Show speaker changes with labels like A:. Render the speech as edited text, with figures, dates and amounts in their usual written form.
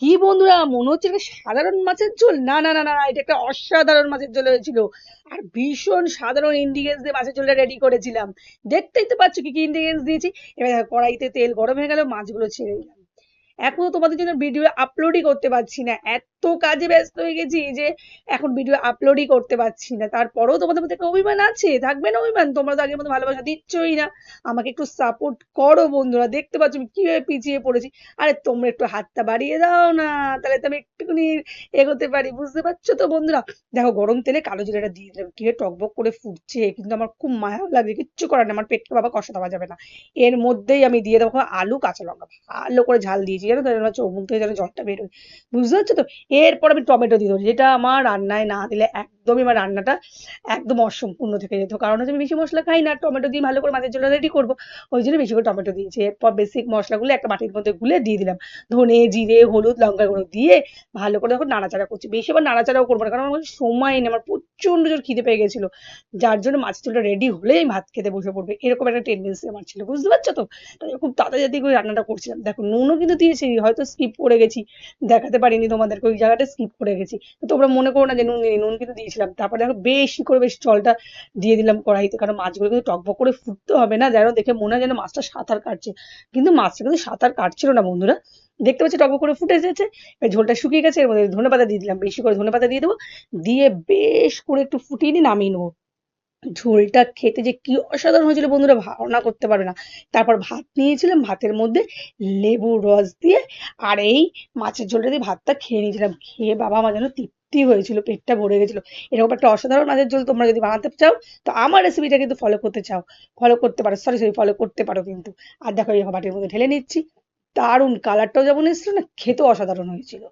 A: কি বন্ধুরা, মনে হচ্ছে এটা সাধারণ মাছের ঝোল? না না না না না, এটা একটা অসাধারণ মাছের ঝোল হয়েছিল। আর ভীষণ সাধারণ ইনগ্রিডিয়েন্টস দিয়ে মাছের ঝোলটা রেডি করেছিলাম। দেখতেই তো পাচ্ছ কি কি ইনগ্রিডিয়েন্টস দিয়েছি। এবার দেখো, কড়াইতে তেল গরম হয়ে গেল, মাছগুলো ছেড়ে দিলাম। এখনো তোমাদের জন্য ভিডিও আপলোডই করতে পারছি না, এত কাজে ব্যস্ত হয়ে গেছি যে এখন ভিডিও আপলোডই করতে পারছি না। তারপরেও তোমাদের মধ্যে একটা অভিমান আছে, থাকবে না অভিমান? তোমরা তো আগের মতো ভালোবাসা দিচ্ছই না। আমাকে একটু সাপোর্ট করো বন্ধুরা, দেখতে পাচ্ছ আমি কিভাবে পিছিয়ে পড়েছি। আরে তোমরা একটু হাতটা বাড়িয়ে দাও না, তাহলে তো আমি একটুখানি এগোতে পারি, বুঝতে পারছো তো বন্ধুরা? দেখো, গরম তেলে কালো জিরাটা দিয়ে দিলাম, কি টকবক করে ফুটছে, কিন্তু আমার খুব মায়া লাগে, কিচ্ছু করার নেই, আমার পেটকে বাবা কষ্ট দেওয়া যাবে না। এর মধ্যেই আমি দিয়ে দেবো আলু কাঁচা লঙ্কা, ভালো করে ঝাল দিয়েছি, জানো তো, যেন চোখ মুখ থেকে যেন জলটা বেরোয়, বুঝতে পারছো তো? এরপর আমি টমেটো দিয়ে দেবো, যেটা আমার রান্নায় না দিলে একদমই আমার রান্নাটা একদম অসম্পূর্ণ থেকে যেত। কারণ হচ্ছে আমি বেশি মশলা খাই না, টমেটো দিয়ে ভালো করে মাছের জন্য রেডি করবো, ওই জন্য বেশি করে টমেটো দিয়েছি। এরপর বেসিক মশলাগুলো একটা বাটির মধ্যে গুলে দিয়ে দিলাম, ধনে জিরে হলুদ লঙ্কা গুঁড়ো দিয়ে ভালো করে এখন নাড়াচাড়া করছি। বেশি আবার নাড়াচাড়াও করবো না, কারণ আমার কাছে সময় নেই, আমার প্রচন্ড জোর খিদে পেয়ে গেছিল, যার জন্য মাছের ঝোলটা রেডি হলেই আমি ভাত খেতে বসে পড়বে, এরকম একটা টেন্ডেন্সি আমার ছিল, বুঝতে পারছো তো? তাই খুব তাড়াতাড়ি করে রান্নাটা করছিলাম। দেখো, নুনও কিন্তু দিয়েছি, হয়তো স্কিপ করে গেছি, দেখাতে পারিনি তোমাদেরকে, ওই জায়গাটা স্কিপ করে গেছি। তো তোমরা মনে করো না যে নুন দিই, নুন কিন্তু দিয়েছিলাম। তারপরে দেখো, বেশি করে বেশি জলটা দিয়ে দিলাম কড়াইতে, কারণ মাছগুলো কিন্তু টকবক করে ফুটতে হবে না, যেন দেখে মনে হয় যেন মাছটা সাঁতার কাটছে, কিন্তু মাছটা কিন্তু সাঁতার কাটছিল না বন্ধুরা। দেখতে পাচ্ছি টকবক করে ফুটে এসেছে। এবার ঝোলটা শুকিয়ে গেছে, এর মধ্যে ধনেপাতা দিয়ে দিলাম, বেশি করে ধনেপাতা দিয়ে দেবো, দিয়ে বেশ করে একটু ফুটিয়ে নিয়ে নামিয়ে নেবো। ঝোলটা খেতে যে কি অসাধারণ হয়েছিল বন্ধুরা, ধারণা করতে পারবে না। তারপর ভাত নিয়েছিলাম, ভাতের মধ্যে লেবুর রস দিয়ে আর এই মাছের ঝোলটা দিয়ে ভাতটা খেয়ে নিয়েছিলাম। খেয়ে বাবা আমার যেন তৃপ্তি হয়েছিল, পেটটা ভরে গেছিল। এরকম একটা অসাধারণ মাছের ঝোল তোমরা যদি বানাতে চাও, তো আমার রেসিপিটা কিন্তু ফলো করতে চাও, ফলো করতে পারো, সরি সরি, ফলো করতে পারো কিন্তু। আর দেখো, এই বাটির মধ্যে ঢেলে নিচ্ছি। দারুণ কালারটাও যেমন এসেছিল না, খেতেও অসাধারণ হয়েছিল।